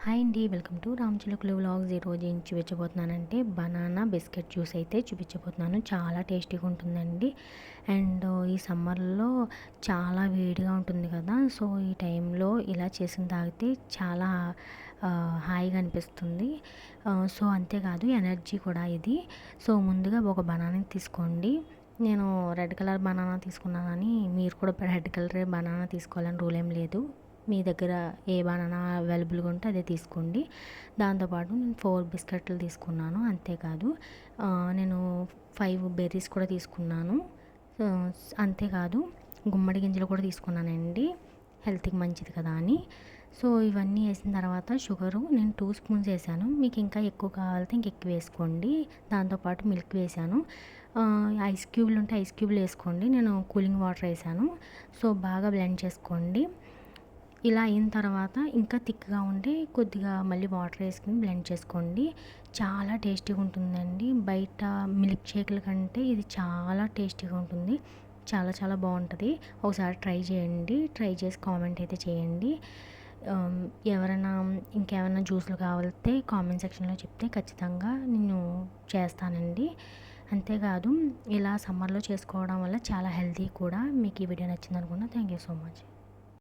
Hi అండి, welcome to Ram చిలుకలు vlogs. ఈరోజు ఏం చూపించబోతున్నానంటే బనానా బిస్కెట్ జ్యూస్ అయితే చూపించబోతున్నాను. చాలా టేస్టీగా ఉంటుందండి. అండ్ ఈ సమ్మర్లో చాలా వేడిగా ఉంటుంది కదా, సో ఈ టైంలో ఇలా చేసిన తాగితే చాలా హాయిగా అనిపిస్తుంది. సో అంతేకాదు ఎనర్జీ కూడా ఇది. సో ముందుగా ఒక బనానా తీసుకోండి. నేను రెడ్ కలర్ బనానా తీసుకున్నానని మీరు కూడా రెడ్ కలర్ బనానా తీసుకోవాలని రూల్ ఏం లేదు. మీ దగ్గర ఏ బనానా అవైలబుల్గా ఉంటే అదే తీసుకోండి. దాంతోపాటు నేను 4 బిస్కెట్లు తీసుకున్నాను. అంతేకాదు నేను 5 బెర్రీస్ కూడా తీసుకున్నాను. అంతేకాదు గుమ్మడి గింజలు కూడా తీసుకున్నానండి, హెల్త్కి మంచిది కదా అని. సో ఇవన్నీ వేసిన తర్వాత షుగరు నేను 2 స్పూన్స్ వేసాను. మీకు ఇంకా ఎక్కువ కావాలంటే ఇంకెక్కువ వేసుకోండి. దాంతోపాటు మిల్క్ వేసాను. ఐస్ క్యూబ్లు ఉంటే ఐస్ క్యూబ్లు వేసుకోండి. నేను కూలింగ్ వాటర్ వేసాను. సో బాగా బ్లెండ్ చేసుకోండి. ఇలా అయిన తర్వాత ఇంకా థిక్గా ఉంటే కొద్దిగా మళ్ళీ వాటర్ వేసుకుని బ్లెండ్ చేసుకోండి. చాలా టేస్టీగా ఉంటుందండి. బయట మిల్క్ షేక్ల కంటే ఇది చాలా టేస్టీగా ఉంటుంది. చాలా చాలా బాగుంటుంది. ఒకసారి ట్రై చేయండి. ట్రై చేసి కామెంట్ అయితే చేయండి. ఎవరైనా ఇంకేమైనా జ్యూస్లు కావాలితే కామెంట్ సెక్షన్లో చెప్తే ఖచ్చితంగా నేను చేస్తానండి. అంతేకాదు ఇలా సమ్మర్లో చేసుకోవడం వల్ల చాలా హెల్తీ కూడా. మీకు ఈ వీడియో నచ్చింది అనుకున్నా. Thank you so much.